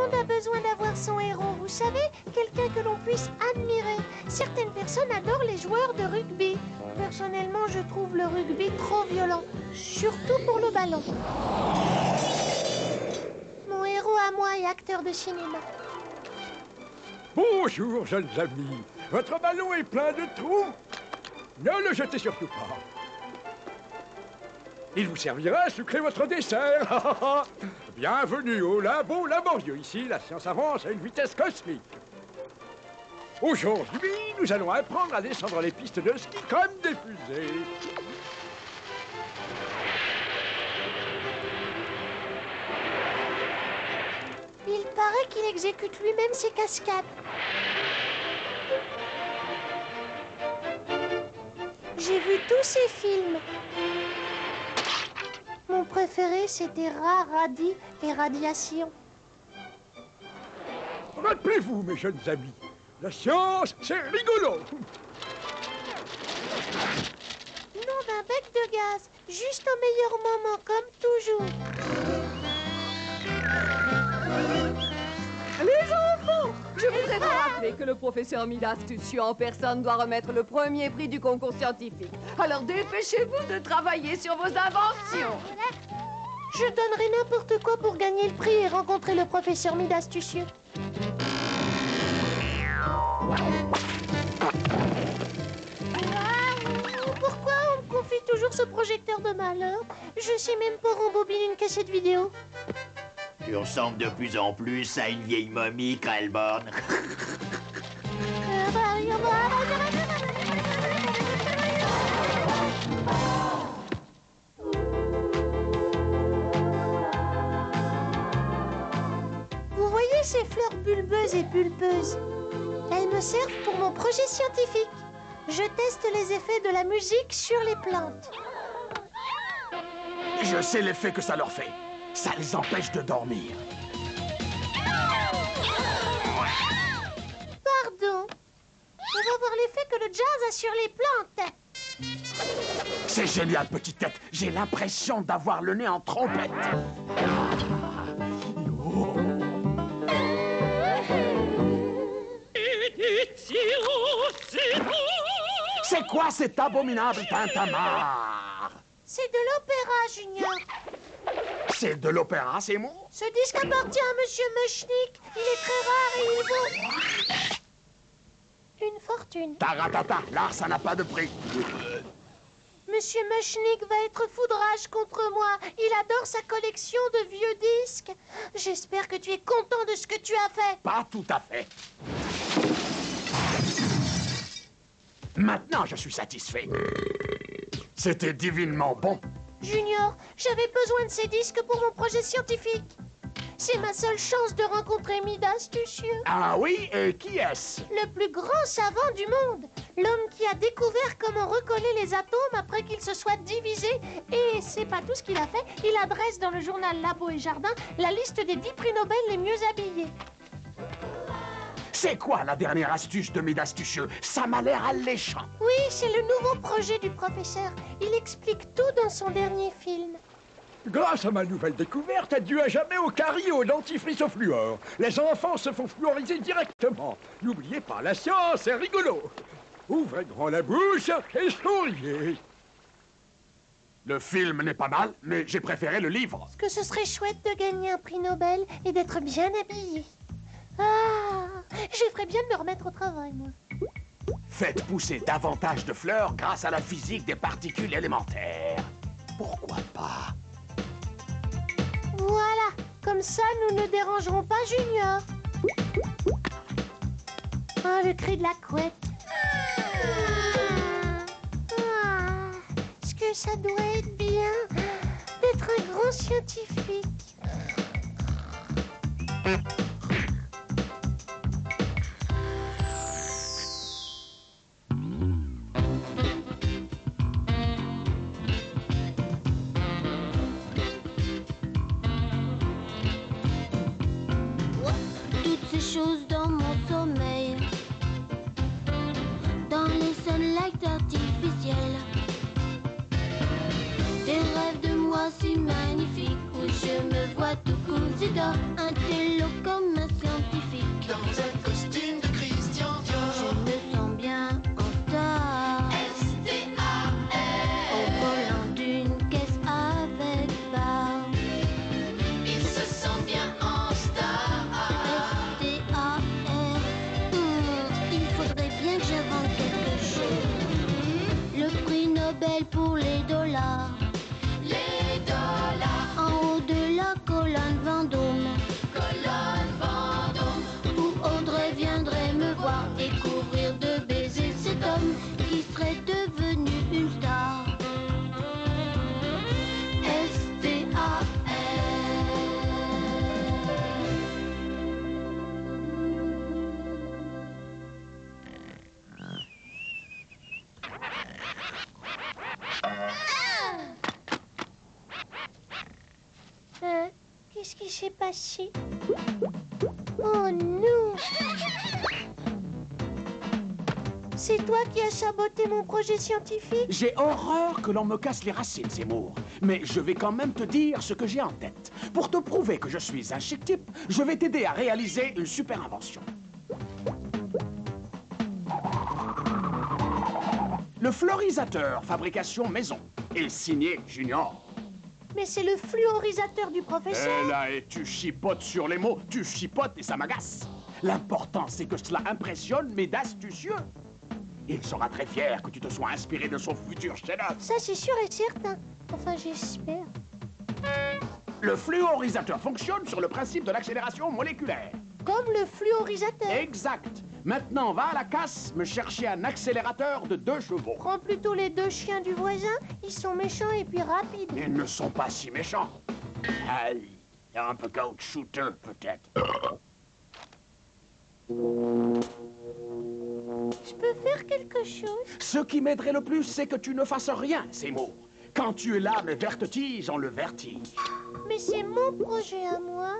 monde a besoin d'avoir son héros, vous savez, quelqu'un que l'on puisse admirer. Certaines personnes adorent les joueurs de rugby. Personnellement, je trouve le rugby trop violent, surtout pour le ballon. Mon héros à moi est acteur de cinéma. Bonjour, jeunes amis. Votre ballon est plein de trous. Ne le jetez surtout pas. Il vous servira à sucrer votre dessert. Bienvenue au labo laborieux. Ici, la science avance à une vitesse cosmique. Aujourd'hui, nous allons apprendre à descendre les pistes de ski comme des fusées. Il paraît qu'il exécute lui-même ses cascades. J'ai vu tous ses films. Mon préféré, c'était Radis et Radiation. Rappelez-vous, mes jeunes amis, la science, c'est rigolo. Nom d'un bec de gaz, juste au meilleur moment, comme toujours. Les enfants, je voudrais vous rappeler que le professeur Midastucieux en personne doit remettre le premier prix du concours scientifique. Alors dépêchez-vous de travailler sur vos inventions. Je donnerai n'importe quoi pour gagner le prix et rencontrer le professeur Midastucieux. Pourquoi on me confie toujours ce projecteur de malheur? Je sais même pas rembobiner une cassette vidéo. Tu ressembles de plus en plus à une vieille momie, Krellborn. Vous voyez ces fleurs bulbeuses et pulpeuses? Elles me servent pour mon projet scientifique. Je teste les effets de la musique sur les plantes. Je sais l'effet que ça leur fait. Ça les empêche de dormir. Pardon. On va voir l'effet que le jazz a sur les plantes. C'est génial, petite tête. J'ai l'impression d'avoir le nez en trompette. C'est quoi cet abominable tintamarre? C'est de l'opéra, Junior. C'est de l'opéra, ces mots? Ce disque appartient à Monsieur Mushnik. Il est très rare et il vaut une fortune. Taratata, l'art, ça n'a pas de prix. Monsieur Mushnik va être foudrage contre moi. Il adore sa collection de vieux disques. J'espère que tu es content de ce que tu as fait. Pas tout à fait. Maintenant, je suis satisfait. C'était divinement bon. Junior, j'avais besoin de ces disques pour mon projet scientifique. C'est ma seule chance de rencontrer Midastucieux. Ah oui? Et qui est-ce? Le plus grand savant du monde. L'homme qui a découvert comment recoller les atomes après qu'ils se soient divisés. Et c'est pas tout ce qu'il a fait. Il adresse dans le journal Labo et Jardin la liste des 10 prix Nobel les mieux habillés. C'est quoi la dernière astuce de Midastucieux? Ça m'a l'air alléchant. Oui, c'est le nouveau projet du professeur. Il explique tout dans son dernier film. Grâce à ma nouvelle découverte, adieu à jamais au caries et au dentifrice au fluor. Les enfants se font fluoriser directement. N'oubliez pas, la science, c'est rigolo. Ouvrez grand la bouche et souriez. Le film n'est pas mal, mais j'ai préféré le livre. Que ce serait chouette de gagner un prix Nobel et d'être bien habillé. Ah, je ferais bien de me remettre au travail, moi. Faites pousser davantage de fleurs grâce à la physique des particules élémentaires. Pourquoi pas? Voilà, comme ça nous ne dérangerons pas Junior. Ah, le cri de la couette. Est-ce que ça doit être bien d'être un grand scientifique? Choses dans mon sommeil, dans les sunlights artificiels, des rêves de moi si magnifiques où je me vois tout cousu d'or, un télo comme s'est passé? Oh non! C'est toi qui as saboté mon projet scientifique? J'ai horreur que l'on me casse les racines, Seymour. Mais je vais quand même te dire ce que j'ai en tête. Pour te prouver que je suis un chic type, je vais t'aider à réaliser une super invention. Le fluorisateur fabrication maison est signé Junior. Mais c'est le fluorisateur du professeur. Eh là, et tu chipotes sur les mots, tu chipotes et ça m'agace. L'important, c'est que cela impressionne mes astucieux. Il sera très fier que tu te sois inspiré de son futur chef-d'œuvre. Ça, c'est sûr et certain. Enfin, j'espère. Le fluorisateur fonctionne sur le principe de l'accélération moléculaire. Comme le fluorisateur. Exact. Maintenant, va à la casse me chercher un accélérateur de 2 chevaux. Prends plutôt les 2 chiens du voisin. Ils sont méchants et puis rapides. Ils ne sont pas si méchants. Aïe, un peu caoutchouteux, peut-être. Je peux faire quelque chose? Ce qui m'aiderait le plus, c'est que tu ne fasses rien, Seymour. Quand tu es là, mes vertes tiges ont le vertige. Mais c'est mon projet à moi.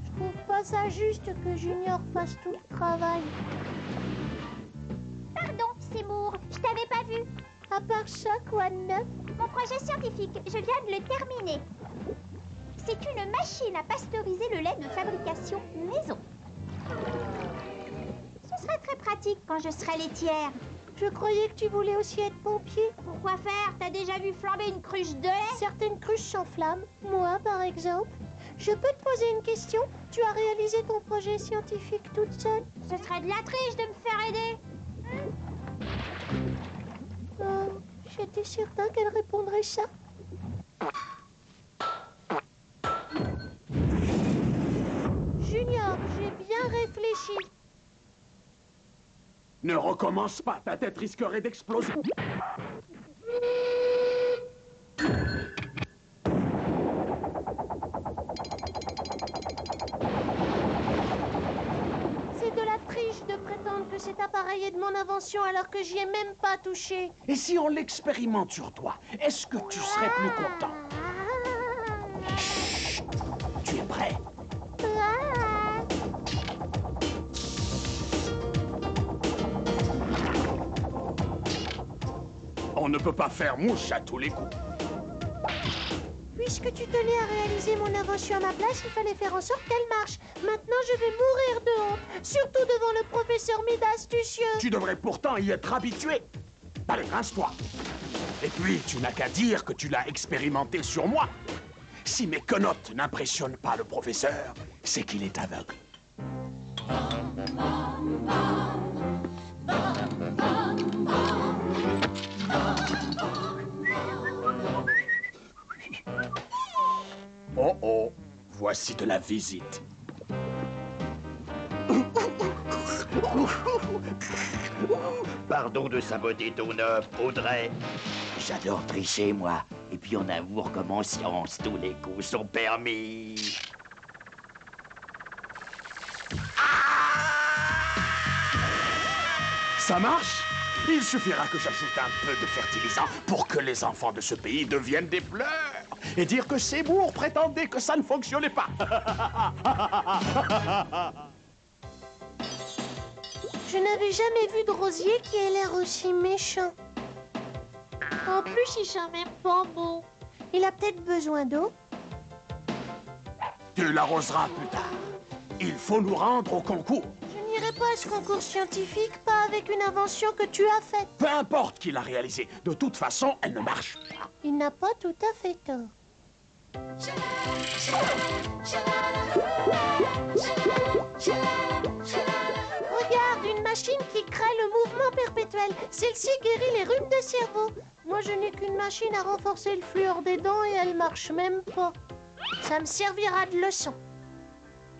Je trouve pas ça juste que Junior fasse tout le travail. Pardon, Seymour, je t'avais pas vu. À part ça, quoi de neuf? Mon projet scientifique, je viens de le terminer. C'est une machine à pasteuriser le lait de fabrication maison. Ce serait très pratique quand je serai laitière. Je croyais que tu voulais aussi être pompier. Pourquoi faire? T'as déjà vu flamber une cruche de lait? Certaines cruches s'enflamment. Moi, par exemple. Je peux te poser une question? Tu as réalisé ton projet scientifique toute seule? Ce serait de la triche de me faire aider. Oh, j'étais certain qu'elle répondrait ça. Junior, j'ai bien réfléchi. Ne recommence pas, ta tête risquerait d'exploser. C'est de la triche de prétendre que cet appareil est de mon invention alors que j'y ai même pas touché. Et si on l'expérimente sur toi, est-ce que tu serais plus content? Tu es prêt? On ne peut pas faire mouche à tous les coups. Puisque tu tenais à réaliser mon invention à ma place, il fallait faire en sorte qu'elle marche. Maintenant, je vais mourir de honte, surtout devant le professeur Mid astucieux. Tu devrais pourtant y être habitué. Allez, rince-toi. Et puis, tu n'as qu'à dire que tu l'as expérimenté sur moi. Si mes connotes n'impressionnent pas le professeur, c'est qu'il est aveugle. Oh oh, voici de la visite. Pardon de saboter ton œuvre, Audrey. J'adore tricher, moi. Et puis en amour comme en science, tous les coups sont permis. Ça marche? Il suffira que j'ajoute un peu de fertilisant pour que les enfants de ce pays deviennent des fleurs et dire que Seymour prétendait que ça ne fonctionnait pas. Je n'avais jamais vu de rosier qui ait l'air aussi méchant. En plus, il sent même pas beau. Il a peut-être besoin d'eau. Tu l'arroseras plus tard. Il faut nous rendre au concours. Je n'irai pas à ce concours scientifique, pas avec une invention que tu as faite. Peu importe qui l'a réalisée, de toute façon, elle ne marche pas. Il n'a pas tout à fait tort. Regarde, une machine qui crée le mouvement perpétuel. Celle-ci guérit les rhumes de cerveau. Moi, je n'ai qu'une machine à renforcer le fluor des dents et elle marche même pas. Ça me servira de leçon.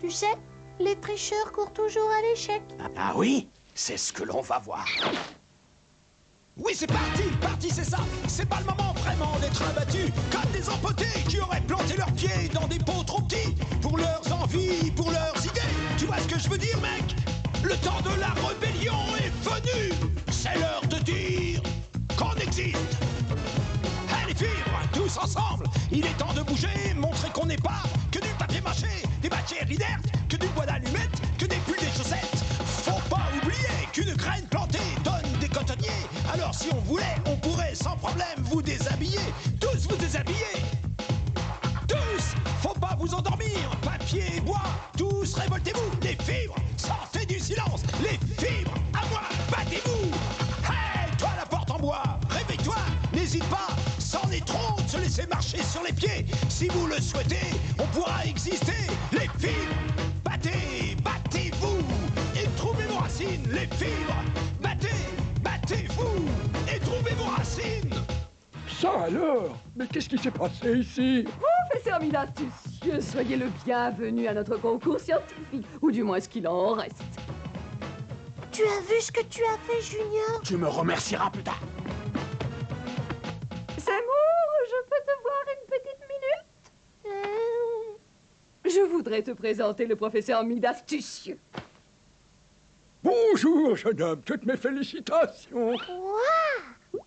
Tu sais, les tricheurs courent toujours à l'échec. Ah oui? C'est ce que l'on va voir. Oui, c'est parti, c'est ça. C'est pas le moment vraiment d'être abattu comme des empotés qui auraient planté leurs pieds dans des pots trop petits pour leurs envies, pour leurs idées. Tu vois ce que je veux dire, mec? Le temps de la rébellion est venu. C'est l'heure de dire qu'on existe. Allez, filles, tous ensemble. Il est temps de bouger, montrer qu'on n'est pas que du papier mâché. si on voulait, on pourrait sans problème vous déshabiller. Tous vous déshabiller. Tous, faut pas vous endormir. Papier et bois, tous révoltez-vous. Les fibres, sortez du silence. Les fibres, à moi, battez-vous. Hey, toi la porte en bois, réveille-toi, n'hésite pas. C'en est trop de se laisser marcher sur les pieds. Si vous le souhaitez, on pourra exister. Les fibres, battez, battez-vous. Et trouvez vos racines, les fibres. Battez, battez-vous. Et trouvez vos racines. Ça alors? Mais qu'est-ce qui s'est passé ici? Professeur Mille Astucieux, soyez le bienvenu à notre concours scientifique, ou du moins ce qu'il en reste. Tu as vu ce que tu as fait, Junior? Tu me remercieras plus tard. Seymour, je peux te voir une petite minute? Je voudrais te présenter le professeur Mille Astucieux. Bonjour, jeune homme, toutes mes félicitations. Wow!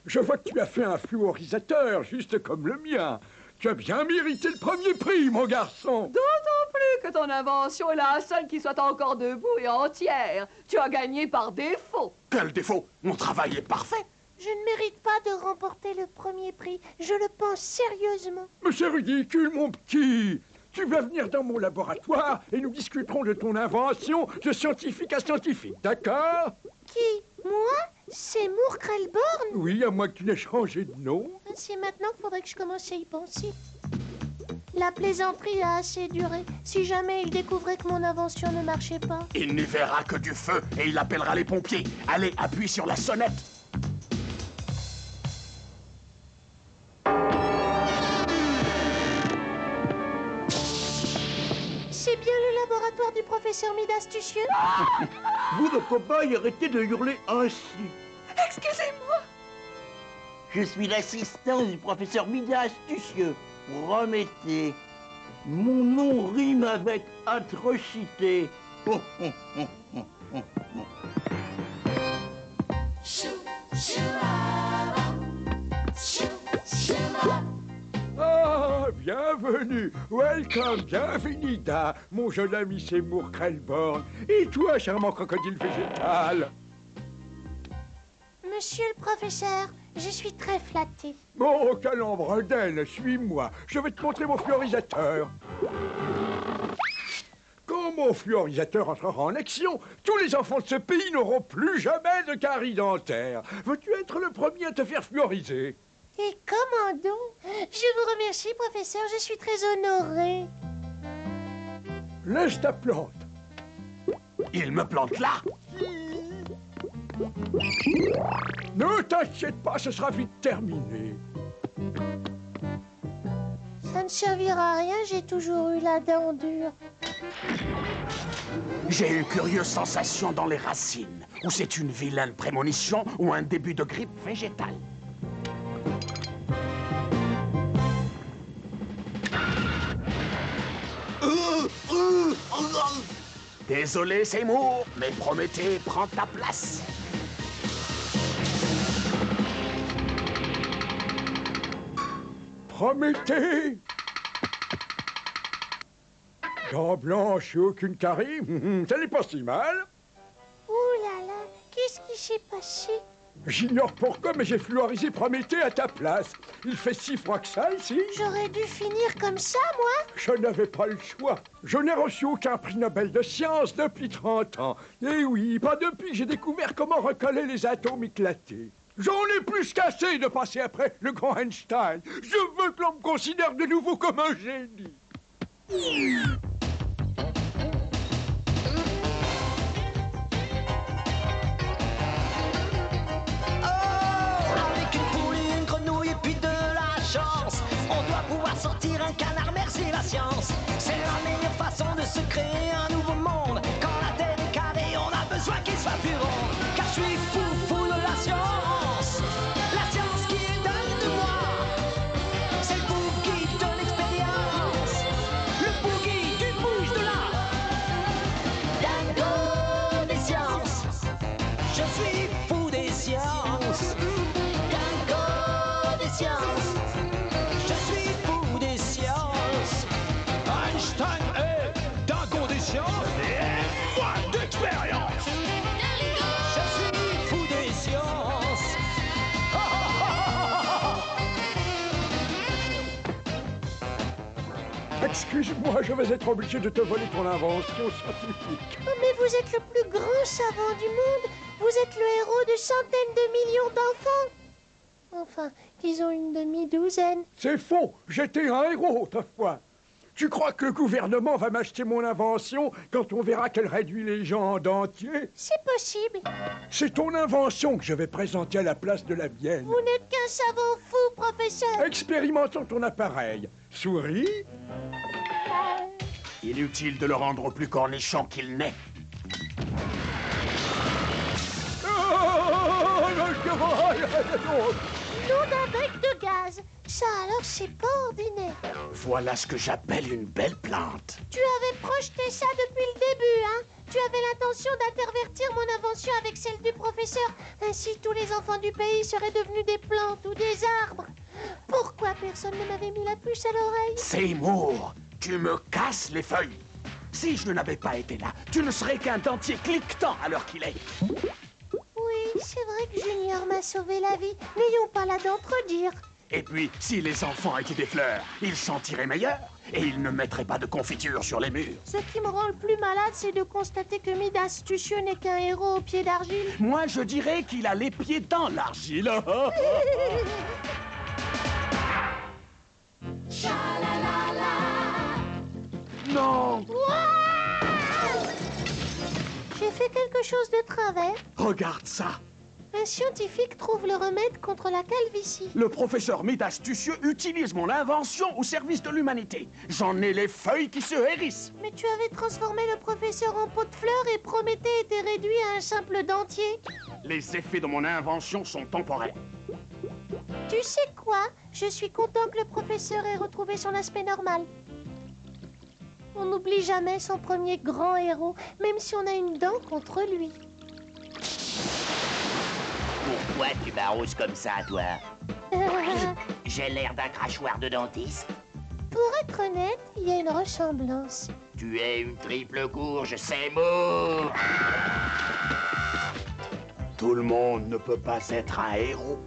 Je vois que tu as fait un fluorisateur, juste comme le mien. Tu as bien mérité le premier prix, mon garçon. D'autant plus que ton invention est la seule qui soit encore debout et entière. Tu as gagné par défaut. Quel défaut? Mon travail est parfait. Je ne mérite pas de remporter le premier prix. Je le pense sérieusement. Mais c'est ridicule, mon petit. Tu vas venir dans mon laboratoire et nous discuterons de ton invention de scientifique à scientifique, d'accord? Qui? Moi? Seymour Krellborn? Oui, à moins que tu n'aies changé de nom. C'est maintenant qu'il faudrait que je commence à y penser. La plaisanterie a assez duré. Si jamais il découvrait que mon invention ne marchait pas. Il n'y verra que du feu et il appellera les pompiers. Allez, appuie sur la sonnette. C'est bien le laboratoire du professeur Mille Astucieux? Vous, le cobaye, arrêtez de hurler ainsi. Excusez-moi. Je suis l'assistant du professeur Mille Astucieux. Promettez. Mon nom rime avec atrocité. Ah, bienvenue. Welcome, bienvenida, mon jeune ami Seymour Krellborn. Et toi, charmant crocodile végétal. Monsieur le professeur, je suis très flattée. Oh, calembredelle, suis-moi. Je vais te montrer mon fluorisateur. Quand mon fluorisateur entrera en action, tous les enfants de ce pays n'auront plus jamais de caries dentaires. Veux-tu être le premier à te faire fluoriser? Et comment donc? Je vous remercie, professeur, je suis très honorée. Laisse ta plante. Il me plante là. Ne t'inquiète pas, ce sera vite terminé. Ça ne servira à rien, j'ai toujours eu la dent dure. J'ai une curieuse sensation dans les racines. Ou c'est une vilaine prémonition ou un début de grippe végétale. Désolé, Seymour, mais Prométhée prend ta place. Prométhée. Dents blanches et aucune carie, ça n'est pas si mal. Ouh là là, qu'est-ce qui s'est passé? J'ignore pourquoi, mais j'ai fluorisé Prométhée à ta place. Il fait si froid que ça ici. J'aurais dû finir comme ça, moi? Je n'avais pas le choix. Je n'ai reçu aucun prix Nobel de sciences depuis 30 ans. Et oui, pas depuis que j'ai découvert comment recoller les atomes éclatés. J'en ai plus qu'assez de passer après le grand Einstein. Je veux que l'on me considère de nouveau comme un génie. Avec une poule et une grenouille et puis de la chance, on doit pouvoir sortir un canard, merci la science. C'est la meilleure façon de se créer un nouveau monde. Quand la terre est carrée, on a besoin qu'il soit plus rond. Car je suis fou, fou de la science. La science qui est dingue de moi. C'est le boogie de l'expérience. Le boogie du bouge de là. Dingo des sciences. Je suis fou des sciences. Dingo des sciences. Je suis fou des sciences. Einstein est dingo des sciences et moi d'expérience. Je suis fou des sciences. Excuse-moi, je vais être obligé de te voler ton invention scientifique. Oh, mais vous êtes le plus grand savant du monde. Vous êtes le héros de centaines de millions d'enfants. Enfin, disons une demi-douzaine. C'est faux, j'étais un héros autrefois. Tu crois que le gouvernement va m'acheter mon invention quand on verra qu'elle réduit les gens en dentier? C'est possible. C'est ton invention que je vais présenter à la place de la mienne. Vous n'êtes qu'un savant fou, professeur. Expérimentons ton appareil. Souris. Inutile de le rendre plus cornichon qu'il n'est. L'eau d'un bec de gaz. Ça alors, c'est pas ordinaire. Voilà ce que j'appelle une belle plante. Tu avais projeté ça depuis le début, hein? Tu avais l'intention d'intervertir mon invention avec celle du professeur. Ainsi, tous les enfants du pays seraient devenus des plantes ou des arbres. Pourquoi personne ne m'avait mis la puce à l'oreille? Seymour, tu me casses les feuilles. Si je n'avais pas été là, tu ne serais qu'un dentier cliquetant à l'heure qu'il est. Oui, c'est vrai que Junior m'a sauvé la vie. N'ayons pas là d'entredire. Et puis, si les enfants étaient des fleurs, ils sentiraient meilleurs et ils ne mettraient pas de confiture sur les murs. Ce qui me rend le plus malade, c'est de constater que Midastucieux n'est qu'un héros aux pieds d'argile. Moi, je dirais qu'il a les pieds dans l'argile. Non! J'ai fait quelque chose de travers. Regarde ça! Un scientifique trouve le remède contre la calvitie. Le professeur Midastucieux utilise mon invention au service de l'humanité. J'en ai les feuilles qui se hérissent. Mais tu avais transformé le professeur en pot de fleurs et Prométhée était réduit à un simple dentier. Les effets de mon invention sont temporaires. Tu sais quoi? Je suis content que le professeur ait retrouvé son aspect normal. On n'oublie jamais son premier grand héros, même si on a une dent contre lui. Pourquoi tu m'arroses comme ça, toi? J'ai l'air d'un crachoir de dentiste? Pour être honnête, il y a une ressemblance. Tu es une triple courge, Seymour! Tout le monde ne peut pas être un héros.